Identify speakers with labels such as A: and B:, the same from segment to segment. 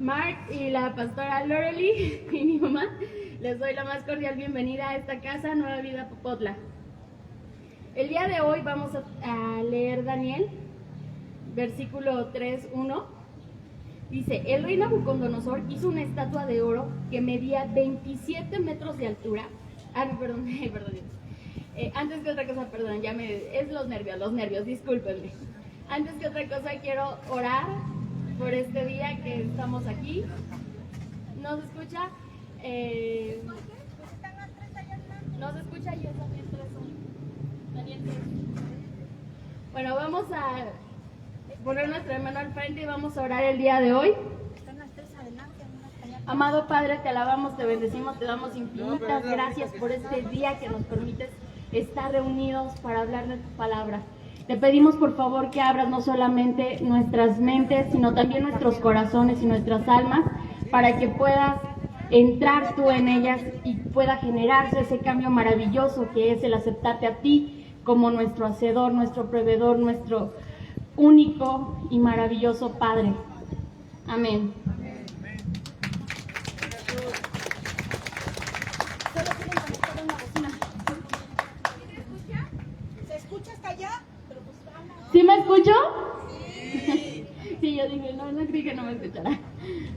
A: Mark y la pastora Lorely y mi mamá, les doy la más cordial bienvenida a esta casa, Nueva Vida Popotla. El día de hoy vamos a leer Daniel, versículo 3:1. Dice: el rey Nabucodonosor hizo una estatua de oro que medía 27 metros de altura. Perdón. Antes que otra cosa, perdón, es los nervios, discúlpenme. Antes que otra cosa quiero orar por este día que estamos aquí. ¿No se escucha? ¿No se escucha? Yo también Daniel 3. Bueno, vamos a poner nuestra mano al frente y vamos a orar el día de hoy. Amado Padre, te alabamos, te bendecimos, te damos infinitas gracias por este día que nos permites estar reunidos para hablar de tu palabra. Te pedimos por favor que abras no solamente nuestras mentes, sino también nuestros corazones y nuestras almas, para que puedas entrar tú en ellas y pueda generarse ese cambio maravilloso que es el aceptarte a ti como nuestro hacedor, nuestro proveedor, nuestro único y maravilloso Padre. Amén. ¿Sí me escucho? Sí. Sí, yo dije, no creí que no me escuchara.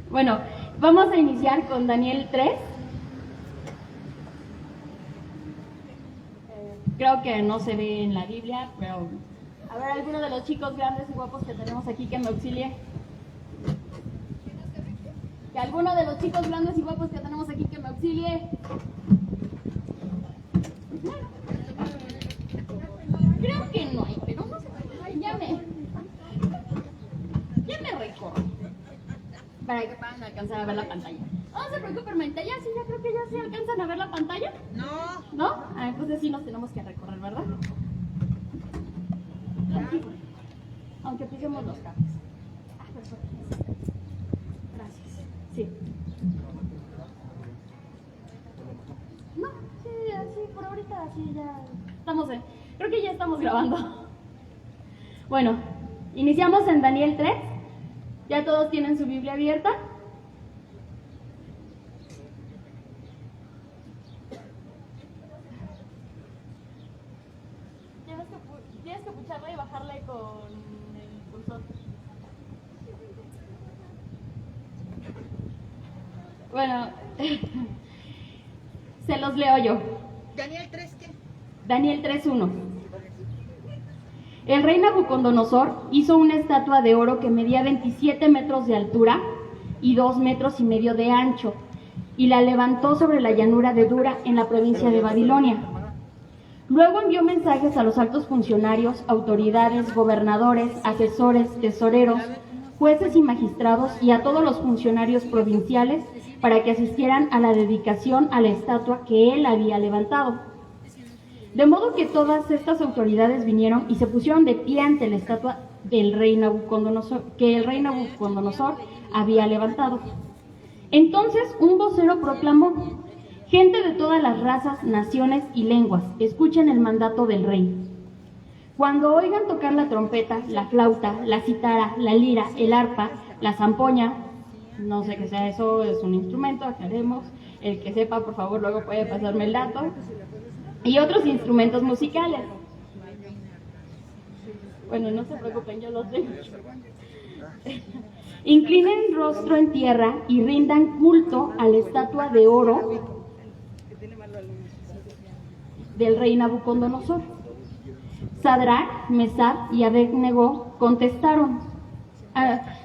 A: Bueno, vamos a iniciar con Daniel 3. Creo que no se ve en la Biblia, pero a ver, alguno de los chicos grandes y guapos que tenemos aquí que me auxilie. Que alguno de los chicos grandes y guapos que tenemos aquí que me auxilie. Creo que no hay, pero no sé. Ya me recorro para que puedan alcanzar a ver la pantalla. No se preocupen, hermanita, ya creo que ya se alcanzan a ver la pantalla. ¿No? Entonces sí nos tenemos que recorrer, ¿verdad? Aunque pisemos los cables. Perfecto. Gracias. Sí. No, sí, así, por ahorita así ya estamos creo que ya estamos grabando. Bueno, iniciamos en Daniel 3. ¿Ya todos tienen su Biblia abierta? Tienes que pucharle y bajarle con el cursor. Bueno, se los leo yo.
B: ¿Daniel 3 qué?
A: Daniel 3:1. El rey Nabucodonosor hizo una estatua de oro que medía 27 metros de altura y 2,5 metros de ancho, y la levantó sobre la llanura de Dura en la provincia de Babilonia. Luego envió mensajes a los altos funcionarios, autoridades, gobernadores, asesores, tesoreros, jueces y magistrados y a todos los funcionarios provinciales para que asistieran a la dedicación a la estatua que él había levantado. De modo que todas estas autoridades vinieron y se pusieron de pie ante la estatua del rey Nabucodonosor, que el rey Nabucodonosor había levantado. Entonces un vocero proclamó: gente de todas las razas, naciones y lenguas, escuchen el mandato del rey. Cuando oigan tocar la trompeta, la flauta, la cítara, la lira, el arpa, la zampoña, no sé qué sea eso, es un instrumento, aclaremos, el que sepa por favor luego puede pasarme el dato, y otros instrumentos musicales. Bueno, no se preocupen, yo los tengo. Inclinen rostro en tierra y rindan culto a la estatua de oro del rey Nabucodonosor. Sadrach, Mesach y Abed-Nego contestaron.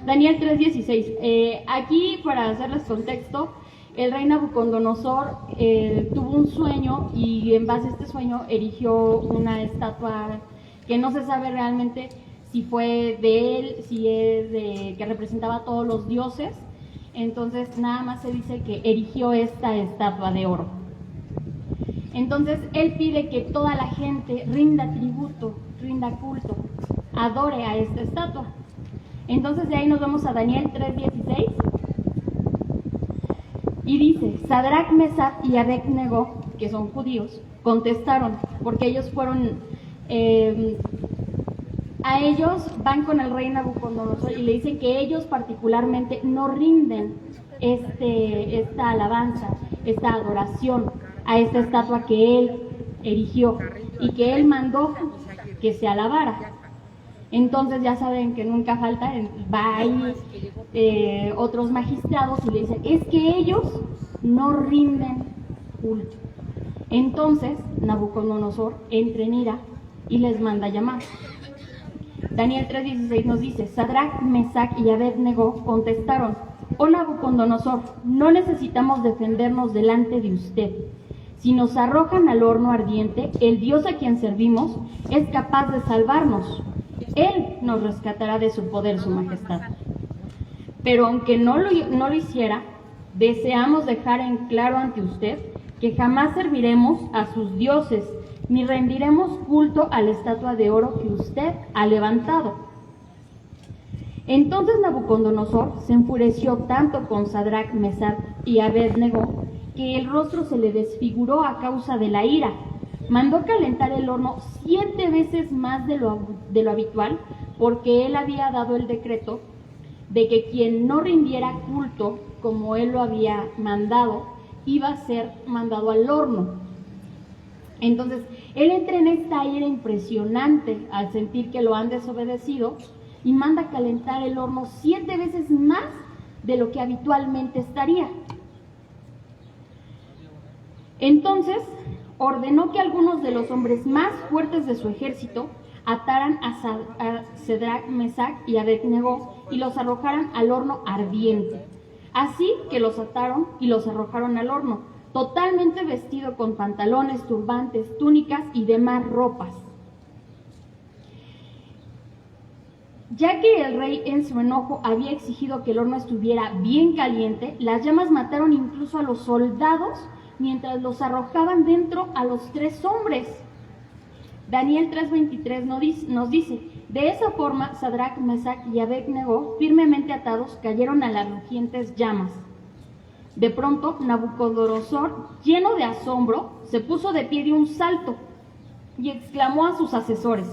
A: Daniel 3:16. Aquí, para hacerles contexto, el rey Nabucodonosor tuvo un sueño y en base a este sueño erigió una estatua que no se sabe realmente si fue de él, si es que representaba a todos los dioses. Entonces nada más se dice que erigió esta estatua de oro. Entonces él pide que toda la gente rinda tributo, rinda culto, adore a esta estatua. Entonces de ahí nos vamos a Daniel 3:16. Y dice: Sadrach, Mesach y Abed-Nego, que son judíos, contestaron, porque ellos fueron a ellos van con el rey Nabucodonosor y le dicen que ellos particularmente no rinden esta alabanza, esta adoración a esta estatua que él erigió y que él mandó que se alabara. Entonces ya saben que nunca falta, va ahí otros magistrados y le dicen, es que ellos no rinden culto. Entonces Nabucodonosor entra en ira y les manda llamar. Daniel 3:16 nos dice, Sadrach, Mesach y Abed-Nego contestaron, oh Nabucodonosor, no necesitamos defendernos delante de usted. Si nos arrojan al horno ardiente, el Dios a quien servimos es capaz de salvarnos. Él nos rescatará de su poder, su majestad. Pero aunque no lo hiciera, deseamos dejar en claro ante usted que jamás serviremos a sus dioses, ni rendiremos culto a la estatua de oro que usted ha levantado. Entonces Nabucodonosor se enfureció tanto con Sadrach, Mesach y Abed-Nego que el rostro se le desfiguró a causa de la ira. Mandó calentar el horno 7 veces más de lo habitual, porque él había dado el decreto de que quien no rindiera culto como él lo había mandado, iba a ser mandado al horno. Entonces, él entra en esta ira impresionante al sentir que lo han desobedecido y manda calentar el horno 7 veces más de lo que habitualmente estaría. Entonces, ordenó que algunos de los hombres más fuertes de su ejército ataran a Sadrach, Mesach y Abed-Nego y los arrojaran al horno ardiente. Así que los ataron y los arrojaron al horno, totalmente vestido con pantalones, turbantes, túnicas y demás ropas. Ya que el rey en su enojo había exigido que el horno estuviera bien caliente, las llamas mataron incluso a los soldados mientras los arrojaban dentro a los 3 hombres. Daniel 3:23 nos dice, de esa forma Sadrach, Mesach y Abed-Nego, firmemente atados, cayeron a las rugientes llamas. De pronto, Nabucodonosor, lleno de asombro, se puso de pie de un salto y exclamó a sus asesores,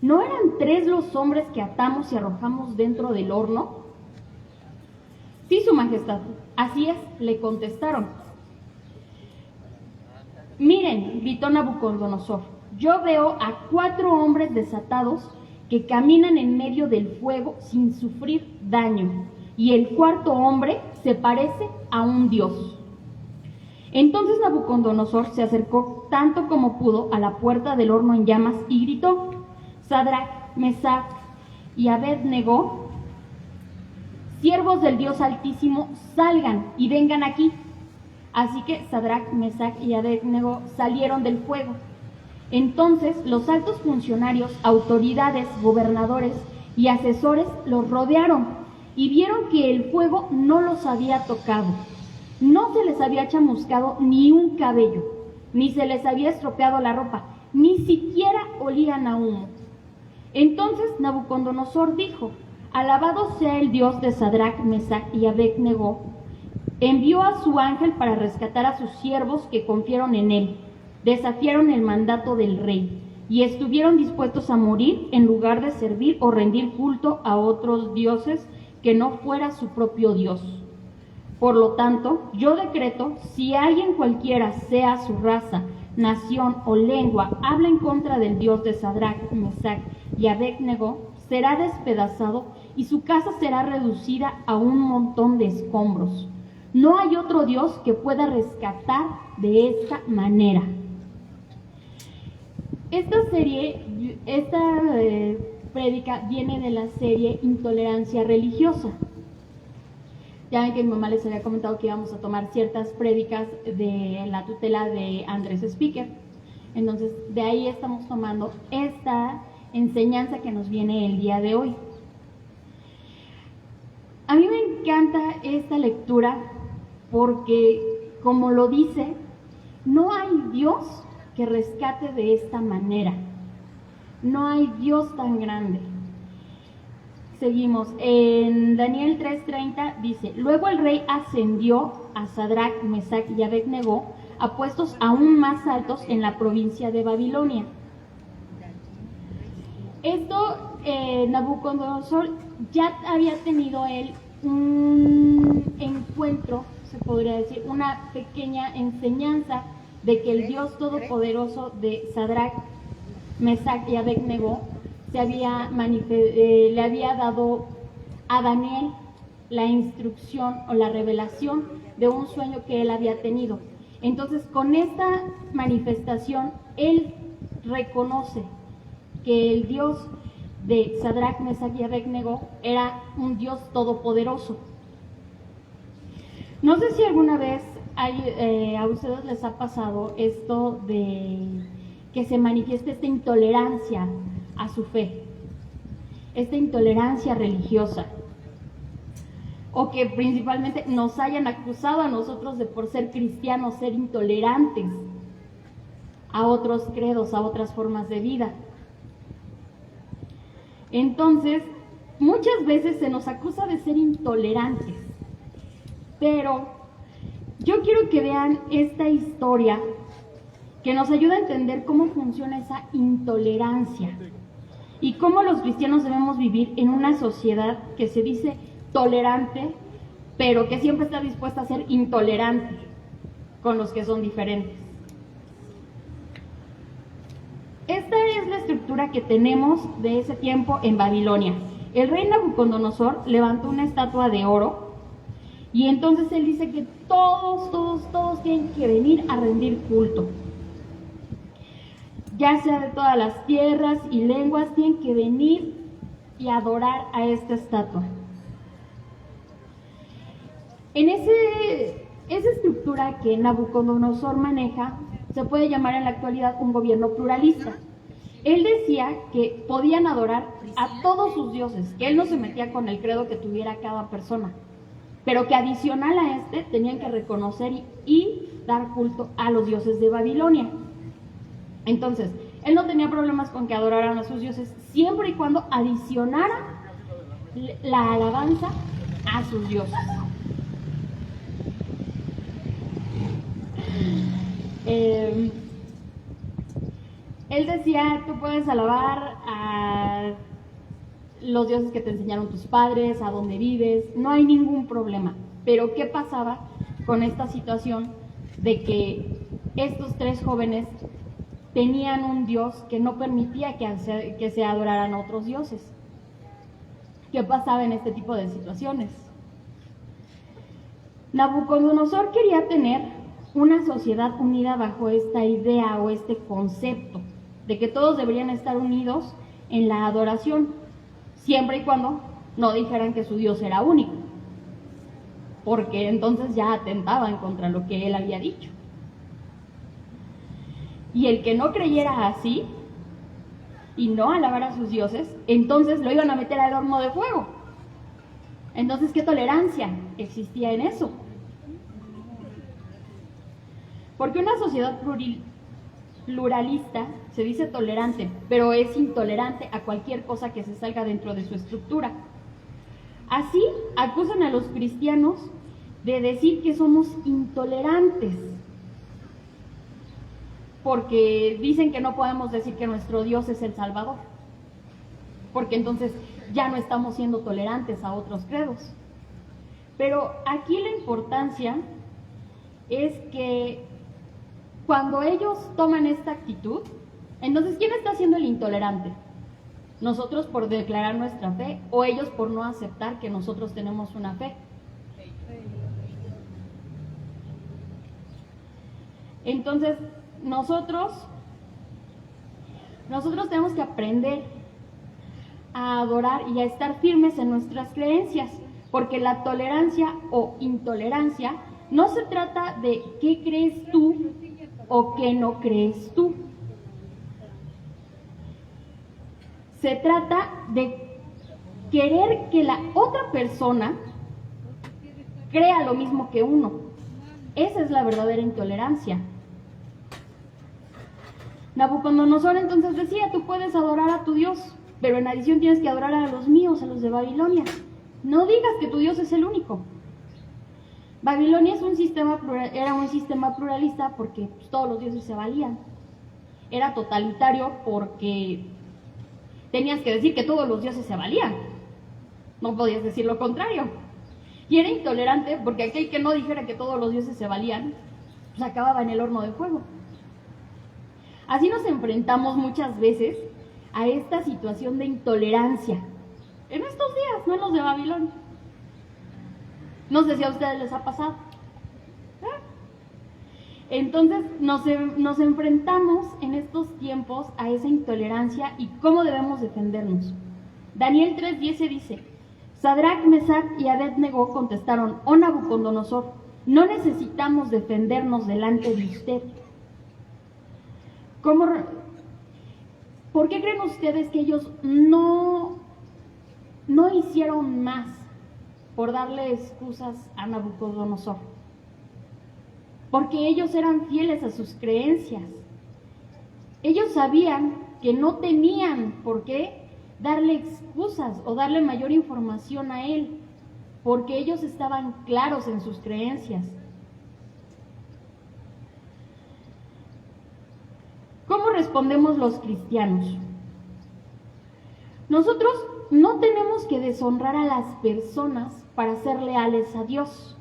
A: ¿no eran 3 los hombres que atamos y arrojamos dentro del horno? Sí, su majestad, así es, le contestaron. Miren, gritó Nabucodonosor, yo veo a 4 hombres desatados que caminan en medio del fuego sin sufrir daño, y el 4.º hombre se parece a un dios. Entonces Nabucodonosor se acercó tanto como pudo a la puerta del horno en llamas y gritó, Sadrach, Mesach y Abed-Nego, siervos del Dios Altísimo, salgan y vengan aquí. Así que Sadrach, Mesach y Abed-Nego salieron del fuego. Entonces los altos funcionarios, autoridades, gobernadores y asesores los rodearon y vieron que el fuego no los había tocado. No se les había chamuscado ni un cabello, ni se les había estropeado la ropa, ni siquiera olían a humo. Entonces Nabucodonosor dijo, alabado sea el Dios de Sadrach, Mesach y Abed-Nego. Envió a su ángel para rescatar a sus siervos que confiaron en él, desafiaron el mandato del rey y estuvieron dispuestos a morir en lugar de servir o rendir culto a otros dioses que no fuera su propio Dios. Por lo tanto, yo decreto, si alguien cualquiera, sea su raza, nación o lengua, habla en contra del Dios de Sadrach, Mesach y Abed-Nego, será despedazado y su casa será reducida a un montón de escombros. No hay otro Dios que pueda rescatar de esta manera. Esta prédica viene de la serie Intolerancia Religiosa. Ya ven que mi mamá les había comentado que íbamos a tomar ciertas prédicas de la tutela de Andrés Speaker. Entonces, de ahí estamos tomando esta enseñanza que nos viene el día de hoy. A mí me encanta esta lectura porque, como lo dice, no hay Dios que rescate de esta manera. No hay Dios tan grande. Seguimos. En Daniel 3:30 dice, luego el rey ascendió a Sadrach, Mesach y Abed-Nego a puestos aún más altos en la provincia de Babilonia. Esto, Nabucodonosor ya había tenido él un encuentro, se podría decir, una pequeña enseñanza de que el Dios Todopoderoso de Sadrach, Mesach y Abednego le había dado a Daniel la instrucción o la revelación de un sueño que él había tenido. Entonces, con esta manifestación, él reconoce que el Dios de Sadrach, Mesach y Abednego era un Dios todopoderoso. No sé si alguna vez a ustedes les ha pasado esto de que se manifieste esta intolerancia a su fe, esta intolerancia religiosa, o que principalmente nos hayan acusado a nosotros de, por ser cristianos, ser intolerantes a otros credos, a otras formas de vida. Entonces, muchas veces se nos acusa de ser intolerantes, pero yo quiero que vean esta historia que nos ayuda a entender cómo funciona esa intolerancia y cómo los cristianos debemos vivir en una sociedad que se dice tolerante, pero que siempre está dispuesta a ser intolerante con los que son diferentes. Esta es la estructura que tenemos de ese tiempo en Babilonia. El rey Nabucodonosor levantó una estatua de oro y entonces él dice que todos tienen que venir a rendir culto. Ya sea de todas las tierras y lenguas, tienen que venir y adorar a esta estatua. En esa estructura que Nabucodonosor maneja, se puede llamar en la actualidad un gobierno pluralista. Él decía que podían adorar a todos sus dioses, que él no se metía con el credo que tuviera cada persona, pero que adicional a este tenían que reconocer y dar culto a los dioses de Babilonia. Entonces, él no tenía problemas con que adoraran a sus dioses, siempre y cuando adicionara la alabanza a sus dioses. Él decía, tú puedes alabar a los dioses que te enseñaron tus padres, a dónde vives, no hay ningún problema. Pero ¿qué pasaba con esta situación de que estos tres jóvenes tenían un dios que no permitía que se adoraran a otros dioses? ¿Qué pasaba en este tipo de situaciones? Nabucodonosor quería tener una sociedad unida bajo esta idea o este concepto de que todos deberían estar unidos en la adoración, siempre y cuando no dijeran que su Dios era único, porque entonces ya atentaban contra lo que él había dicho. Y el que no creyera así y no alabara a sus dioses, entonces lo iban a meter al horno de fuego. Entonces, ¿qué tolerancia existía en eso? Porque una sociedad pluralista se dice tolerante, pero es intolerante a cualquier cosa que se salga dentro de su estructura. Así acusan a los cristianos de decir que somos intolerantes, porque dicen que no podemos decir que nuestro Dios es el Salvador, porque entonces ya no estamos siendo tolerantes a otros credos. Pero aquí la importancia es que cuando ellos toman esta actitud, entonces ¿quién está siendo el intolerante? ¿Nosotros por declarar nuestra fe o ellos por no aceptar que nosotros tenemos una fe? Entonces, nosotros tenemos que aprender a adorar y a estar firmes en nuestras creencias, porque la tolerancia o intolerancia no se trata de qué crees tú o qué no crees tú. Se trata de querer que la otra persona crea lo mismo que uno. Esa es la verdadera intolerancia. Nabucodonosor entonces decía, tú puedes adorar a tu Dios, pero en adición tienes que adorar a los míos, a los de Babilonia. No digas que tu Dios es el único. Babilonia era un sistema pluralista porque todos los dioses se valían. Era totalitario porque tenías que decir que todos los dioses se valían. No podías decir lo contrario. Y era intolerante porque aquel que no dijera que todos los dioses se valían, pues acababa en el horno de fuego. Así nos enfrentamos muchas veces a esta situación de intolerancia. En estos días, no en los de Babilonia. No sé si a ustedes les ha pasado. Entonces nos enfrentamos en estos tiempos a esa intolerancia y cómo debemos defendernos. Daniel 3:10 dice: Sadrach, Mesach y Abed-Nego contestaron: Oh Nabucodonosor, no necesitamos defendernos delante de usted. ¿Por qué creen ustedes que ellos no hicieron más por darle excusas a Nabucodonosor? Porque ellos eran fieles a sus creencias. Ellos sabían que no tenían por qué darle excusas o darle mayor información a él, porque ellos estaban claros en sus creencias. ¿Cómo respondemos los cristianos? Nosotros no tenemos que deshonrar a las personas para ser leales a Dios.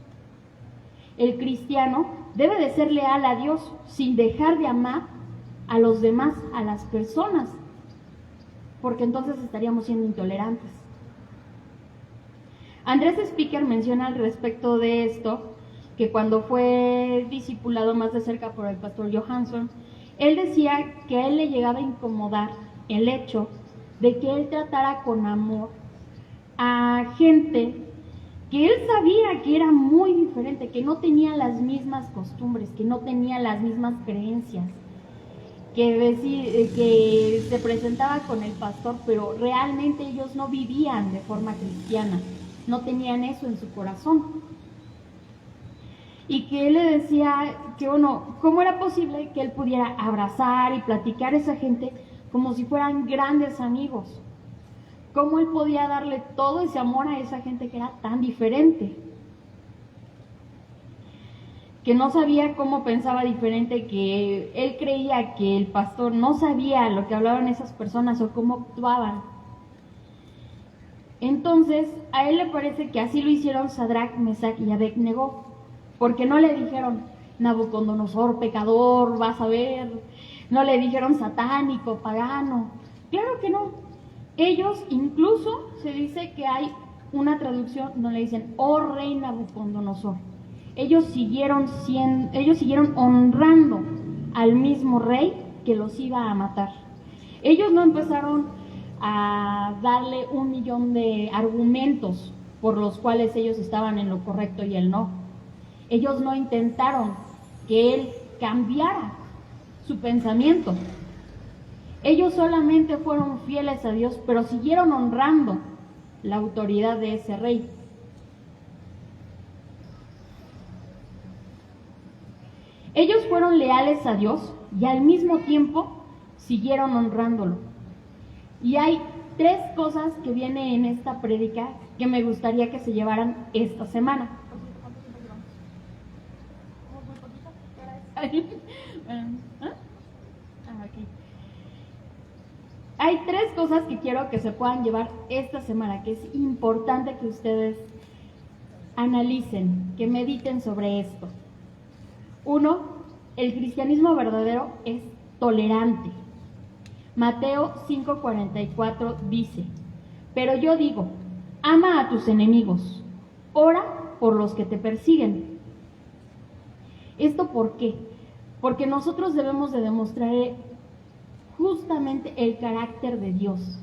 A: El cristiano debe de ser leal a Dios sin dejar de amar a los demás, a las personas, porque entonces estaríamos siendo intolerantes. Andrés Speaker menciona al respecto de esto que cuando fue discipulado más de cerca por el pastor Johansson, él decía que a él le llegaba a incomodar el hecho de que él tratara con amor a gente que él sabía que era muy diferente, que no tenía las mismas costumbres, que no tenía las mismas creencias, que se presentaba con el pastor, pero realmente ellos no vivían de forma cristiana, no tenían eso en su corazón. Y que él le decía que, bueno, ¿cómo era posible que él pudiera abrazar y platicar a esa gente como si fueran grandes amigos? ¿Cómo él podía darle todo ese amor a esa gente que era tan diferente? Que no sabía cómo pensaba diferente, que él creía que el pastor no sabía lo que hablaban esas personas o cómo actuaban. Entonces, a él le parece que así lo hicieron Sadrach, Mesach y Abed-Nego, porque no le dijeron: Nabucodonosor, pecador, vas a ver. No le dijeron satánico, pagano. Claro que no. Ellos, incluso se dice que hay una traducción donde le dicen: oh rey Nabucodonosor. Ellos siguieron honrando al mismo rey que los iba a matar. Ellos no empezaron a darle 1,000,000 de argumentos por los cuales ellos estaban en lo correcto y él no. Ellos no intentaron que él cambiara su pensamiento. Ellos solamente fueron fieles a Dios, pero siguieron honrando la autoridad de ese rey. Ellos fueron leales a Dios y al mismo tiempo siguieron honrándolo. Y hay 3 cosas que vienen en esta prédica que me gustaría que se llevaran esta semana. Hay 3 cosas que quiero que se puedan llevar esta semana, que es importante que ustedes analicen, que mediten sobre esto. 1, el cristianismo verdadero es tolerante. Mateo 5:44 dice: pero yo digo, ama a tus enemigos, ora por los que te persiguen. ¿Esto por qué? Porque nosotros debemos de demostrar justamente el carácter de Dios.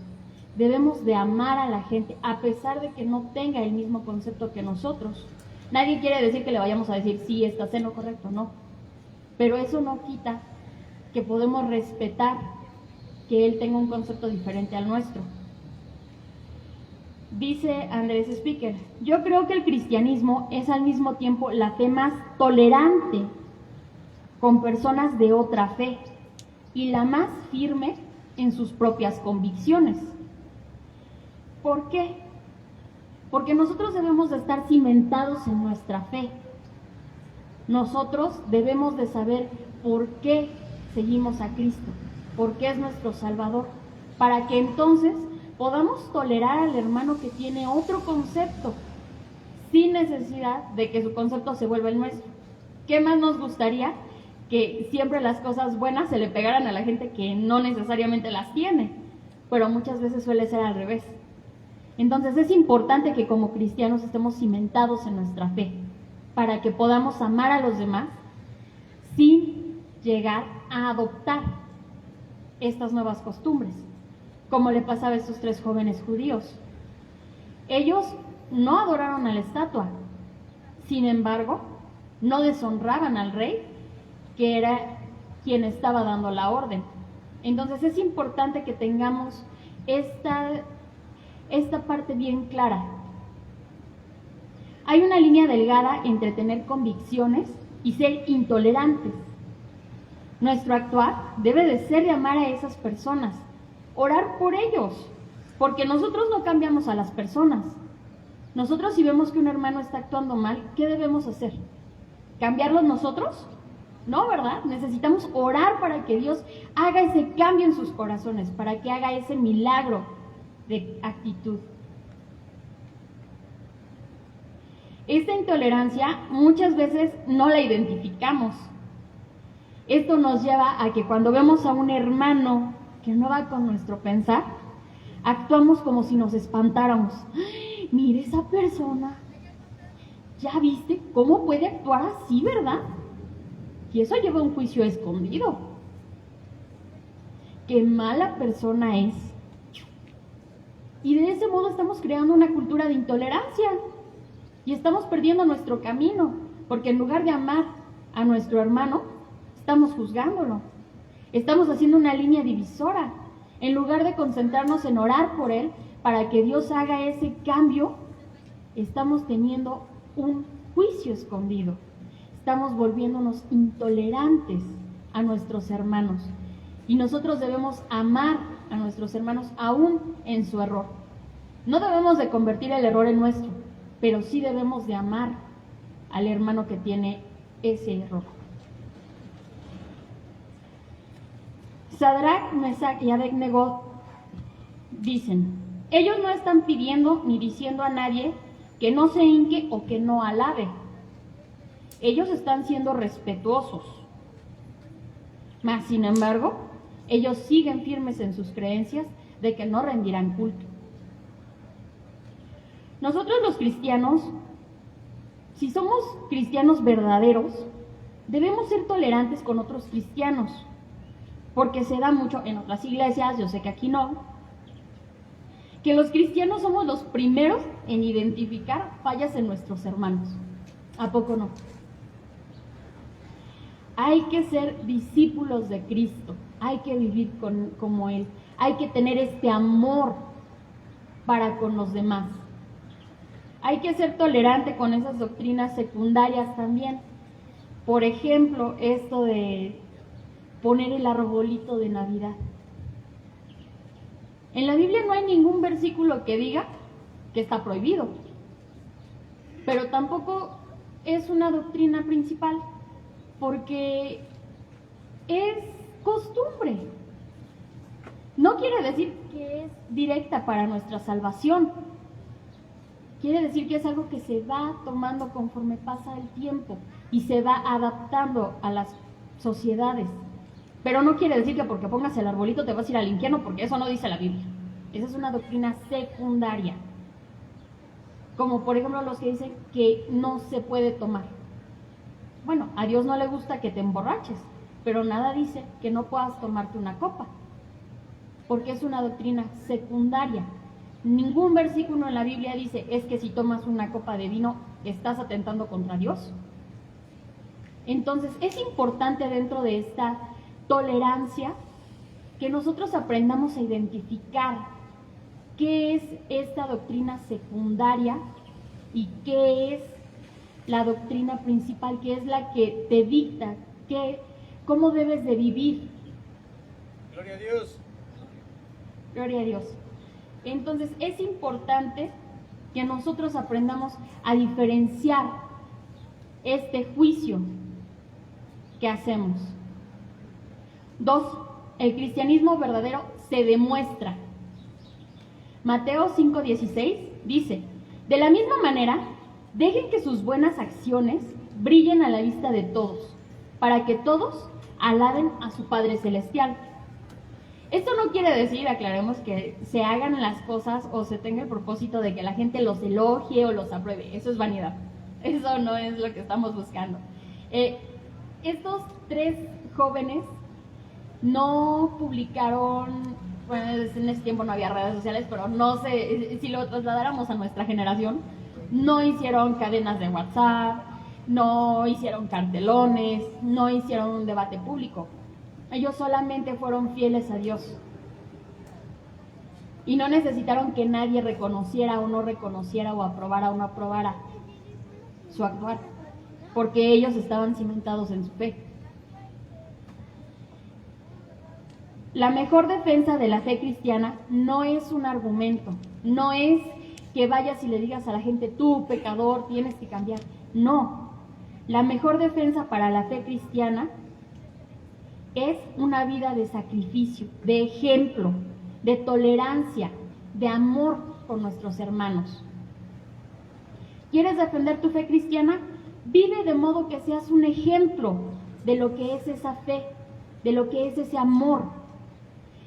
A: Debemos de amar a la gente a pesar de que no tenga el mismo concepto que nosotros. Nadie quiere decir que le vayamos a decir: sí, estás en lo correcto, no. Pero eso no quita que podemos respetar que él tenga un concepto diferente al nuestro. Dice Andrés Speaker: yo creo que el cristianismo es al mismo tiempo la fe más tolerante con personas de otra fe y la más firme en sus propias convicciones. ¿Por qué? Porque nosotros debemos de estar cimentados en nuestra fe. Nosotros debemos de saber por qué seguimos a Cristo, por qué es nuestro Salvador, para que entonces podamos tolerar al hermano que tiene otro concepto, sin necesidad de que su concepto se vuelva el nuestro. ¿Qué más nos gustaría? Que siempre las cosas buenas se le pegaran a la gente que no necesariamente las tiene, pero muchas veces suele ser al revés. Entonces es importante que como cristianos estemos cimentados en nuestra fe, para que podamos amar a los demás sin llegar a adoptar estas nuevas costumbres, como le pasaba a estos 3 jóvenes judíos. Ellos no adoraron a la estatua, sin embargo, no deshonraban al rey, que era quien estaba dando la orden. Entonces es importante que tengamos esta parte bien clara. Hay una línea delgada entre tener convicciones y ser intolerantes. Nuestro actuar debe de ser de amar a esas personas, orar por ellos, porque nosotros no cambiamos a las personas. Nosotros, si vemos que un hermano está actuando mal, ¿qué debemos hacer? ¿Cambiarlos nosotros? No, ¿verdad? Necesitamos orar para que Dios haga ese cambio en sus corazones, para que haga ese milagro de actitud. Esta intolerancia muchas veces no la identificamos. Esto nos lleva a que cuando vemos a un hermano que no va con nuestro pensar, actuamos como si nos espantáramos. ¡Ay, mire esa persona! ¿Ya viste cómo puede actuar así, verdad? Y eso lleva a un juicio escondido. ¡Qué mala persona es! Y de ese modo estamos creando una cultura de intolerancia y estamos perdiendo nuestro camino, porque en lugar de amar a nuestro hermano, estamos juzgándolo. Estamos haciendo una línea divisora. En lugar de concentrarnos en orar por él para que Dios haga ese cambio, estamos teniendo un juicio escondido. Estamos volviéndonos intolerantes a nuestros hermanos. Y nosotros debemos amar a nuestros hermanos aún en su error. No debemos de convertir el error en nuestro, pero sí debemos de amar al hermano que tiene ese error. Sadrach, Mesach y Abed-Nego dicen: ellos no están pidiendo ni diciendo a nadie que no se hinque o que no alabe. Ellos están siendo respetuosos. Mas, sin embargo, ellos siguen firmes en sus creencias de que no rendirán culto. Nosotros los cristianos, si somos cristianos verdaderos, debemos ser tolerantes con otros cristianos, porque se da mucho en otras iglesias, yo sé que aquí no, que los cristianos somos los primeros en identificar fallas en nuestros hermanos. ¿A poco no? Hay que ser discípulos de Cristo, hay que vivir como Él, hay que tener este amor para con los demás. Hay que ser tolerante con esas doctrinas secundarias también. Por ejemplo, esto de poner el arbolito de Navidad. En la Biblia no hay ningún versículo que diga que está prohibido, pero tampoco es una doctrina principal, porque es costumbre. No quiere decir que es directa para nuestra salvación. Quiere decir que es algo que se va tomando conforme pasa el tiempo y se va adaptando a las sociedades. Pero no quiere decir que porque pongas el arbolito te vas a ir al infierno, porque eso no dice la Biblia. Esa es una doctrina secundaria. Como por ejemplo los que dicen que no se puede tomar. Bueno, a Dios no le gusta que te emborraches, pero nada dice que no puedas tomarte una copa, porque es una doctrina secundaria. Ningún versículo en la Biblia dice es que si tomas una copa de vino estás atentando contra Dios. Entonces es importante dentro de esta tolerancia que nosotros aprendamos a identificar qué es esta doctrina secundaria y qué es la doctrina principal, que es la que te dicta cómo debes de vivir.
B: Gloria a Dios.
A: Gloria a Dios. Entonces es importante que nosotros aprendamos a diferenciar este juicio que hacemos. 2. El cristianismo verdadero se demuestra. Mateo 5:16 dice: de la misma manera, dejen que sus buenas acciones brillen a la vista de todos, para que todos alaben a su Padre Celestial. Esto no quiere decir, aclaremos, que se hagan las cosas o se tenga el propósito de que la gente los elogie o los apruebe. Eso es vanidad. Eso no es lo que estamos buscando. Estos 3 jóvenes no publicaron, bueno, en ese tiempo no había redes sociales, pero no sé, si lo trasladáramos a nuestra generación, no hicieron cadenas de WhatsApp, no hicieron cartelones, no hicieron un debate público. Ellos solamente fueron fieles a Dios. Y no necesitaron que nadie reconociera o no reconociera o aprobara o no aprobara su actuar, porque ellos estaban cimentados en su fe. La mejor defensa de la fe cristiana no es un argumento, no es que vayas y le digas a la gente, tú, pecador, tienes que cambiar. No, la mejor defensa para la fe cristiana es una vida de sacrificio, de ejemplo, de tolerancia, de amor por nuestros hermanos. ¿Quieres defender tu fe cristiana? Vive de modo que seas un ejemplo de lo que es esa fe, de lo que es ese amor.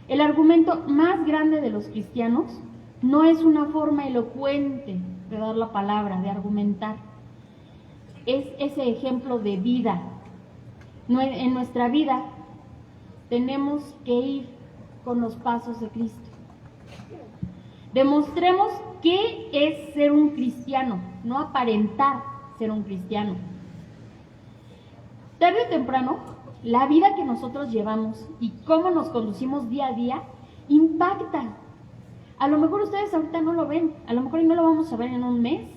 A: El argumento más grande de los cristianos no es una forma elocuente de dar la palabra, de argumentar. Es ese ejemplo de vida. En nuestra vida tenemos que ir con los pasos de Cristo. Demostremos qué es ser un cristiano, no aparentar ser un cristiano. Tarde o temprano, la vida que nosotros llevamos y cómo nos conducimos día a día impacta. A lo mejor ustedes ahorita no lo ven, a lo mejor no lo vamos a ver en un mes,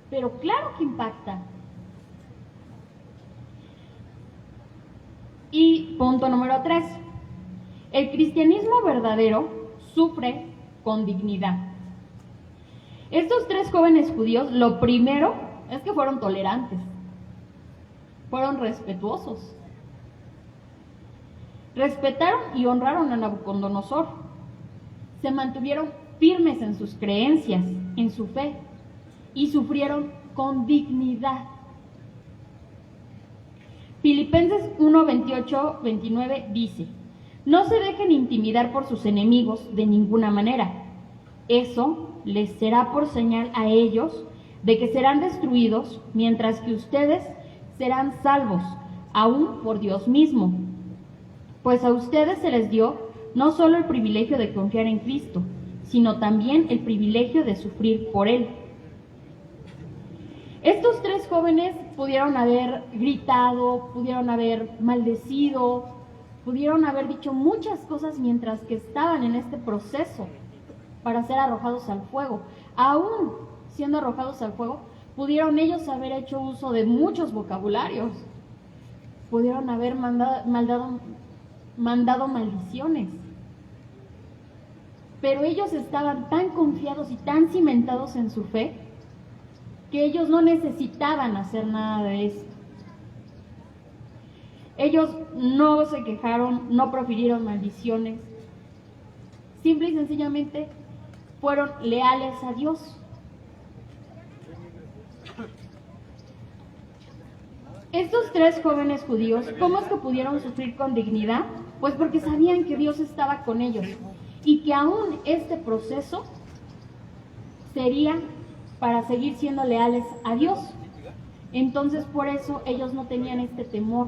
A: pero claro que impacta. Y punto número 3. El cristianismo verdadero sufre con dignidad. Estos 3 jóvenes judíos, lo primero es que fueron tolerantes, fueron respetuosos, respetaron y honraron a Nabucodonosor, se mantuvieron firmes en sus creencias, en su fe, y sufrieron con dignidad. Filipenses 1:28-29 dice: no se dejen intimidar por sus enemigos de ninguna manera. Eso les será por señal a ellos de que serán destruidos, mientras que ustedes serán salvos, aún por Dios mismo. Pues a ustedes se les dio no solo el privilegio de confiar en Cristo, sino también el privilegio de sufrir por Él. Estos 3 jóvenes pudieron haber gritado, pudieron haber maldecido, pudieron haber dicho muchas cosas mientras que estaban en este proceso para ser arrojados al fuego. Aún siendo arrojados al fuego, pudieron ellos haber hecho uso de muchos vocabularios, pudieron haber mandado maldiciones. Pero ellos estaban tan confiados y tan cimentados en su fe que ellos no necesitaban hacer nada de esto. Ellos no se quejaron, no profirieron maldiciones, simple y sencillamente fueron leales a Dios. Estos 3 jóvenes judíos, ¿cómo es que pudieron sufrir con dignidad? Pues porque sabían que Dios estaba con ellos y que aún este proceso sería para seguir siendo leales a Dios. Entonces por eso ellos no tenían este temor,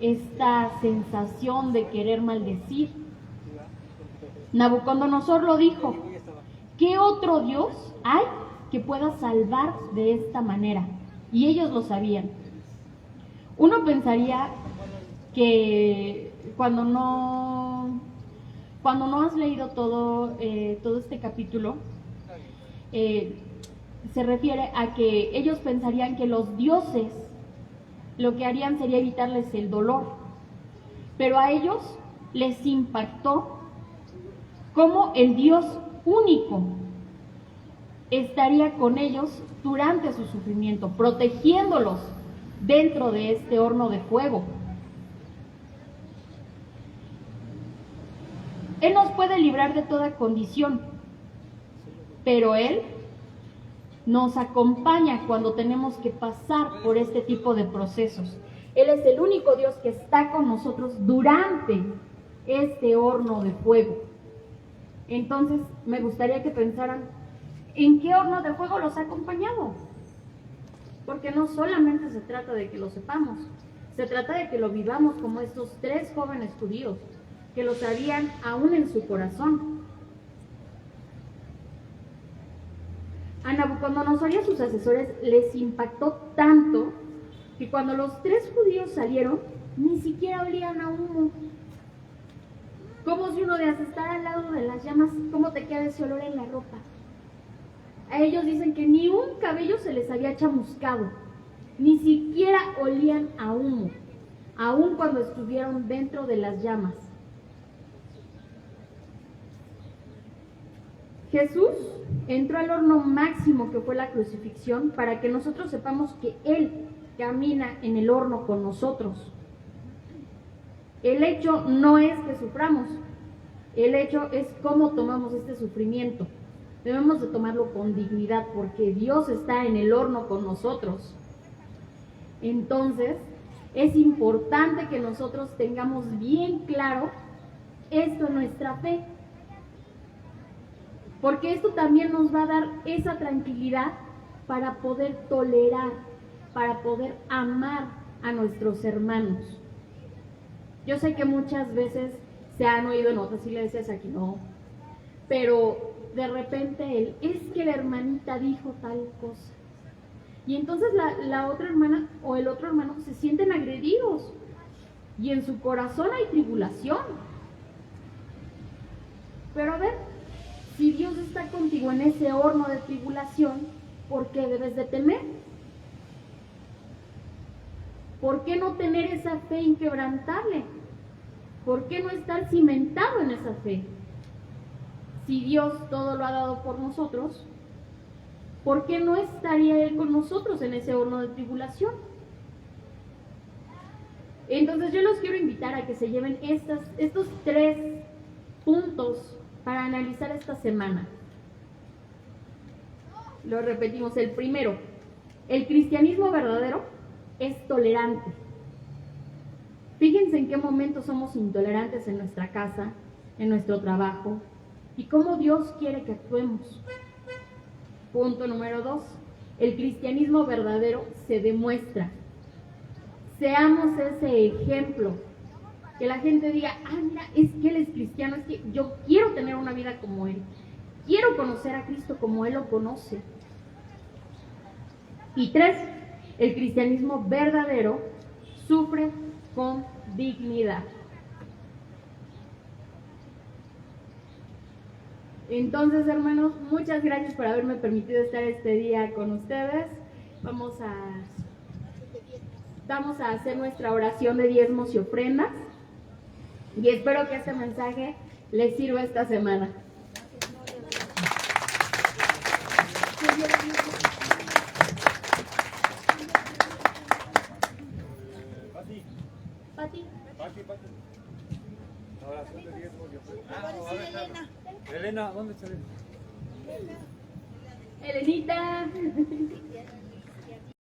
A: esta sensación de querer maldecir. Nabucodonosor lo dijo: ¿qué otro Dios hay que pueda salvar de esta manera? Y ellos lo sabían. Uno pensaría que cuando no has leído todo este capítulo, se refiere a que ellos pensarían que los dioses lo que harían sería evitarles el dolor, pero a ellos les impactó cómo el Dios único estaría con ellos durante su sufrimiento, protegiéndolos dentro de este horno de fuego. Él nos puede librar de toda condición, pero Él nos acompaña cuando tenemos que pasar por este tipo de procesos. Él es el único Dios que está con nosotros durante este horno de fuego. Entonces, me gustaría que pensaran, ¿en qué horno de fuego los ha acompañado? Porque no solamente se trata de que lo sepamos, se trata de que lo vivamos como estos 3 jóvenes judíos, que lo sabían aún en su corazón. A Nabucodonosor y a sus asesores les impactó tanto que cuando los 3 judíos salieron, ni siquiera olían a humo. Como si uno de estar al lado de las llamas, ¿cómo te queda ese olor en la ropa? A ellos dicen que ni un cabello se les había chamuscado, ni siquiera olían a humo, aun cuando estuvieron dentro de las llamas. Jesús entró al horno máximo que fue la crucifixión para que nosotros sepamos que Él camina en el horno con nosotros. El hecho no es que suframos, el hecho es cómo tomamos este sufrimiento. Debemos de tomarlo con dignidad porque Dios está en el horno con nosotros. Entonces, es importante que nosotros tengamos bien claro esto en nuestra fe. Porque esto también nos va a dar esa tranquilidad para poder tolerar, para poder amar a nuestros hermanos. Yo sé que muchas veces se han oído en otras iglesias, aquí no, pero de repente es que la hermanita dijo tal cosa. Y entonces la otra hermana o el otro hermano se sienten agredidos y en su corazón hay tribulación. Pero a ver, si Dios está contigo en ese horno de tribulación, ¿por qué debes de temer? ¿Por qué no tener esa fe inquebrantable? ¿Por qué no estar cimentado en esa fe? Si Dios todo lo ha dado por nosotros, ¿por qué no estaría Él con nosotros en ese horno de tribulación? Entonces yo los quiero invitar a que se lleven estos 3 puntos para analizar esta semana. Lo repetimos. El primero, el cristianismo verdadero es tolerante. Fíjense en qué momento somos intolerantes en nuestra casa, en nuestro trabajo, y cómo Dios quiere que actuemos. Punto número 2, el cristianismo verdadero se demuestra. Seamos ese ejemplo. Que la gente diga, mira, es que él es cristiano, es que yo quiero tener una vida como él. Quiero conocer a Cristo como él lo conoce. Y 3, el cristianismo verdadero sufre con dignidad. Entonces, hermanos, muchas gracias por haberme permitido estar este día con ustedes. Vamos a hacer nuestra oración de diezmos y ofrendas. Y espero que este mensaje les sirva esta semana. Pati.
B: La oración de diezmos y ofrendas. Elena, ¿dónde está Elena?
A: Elenita.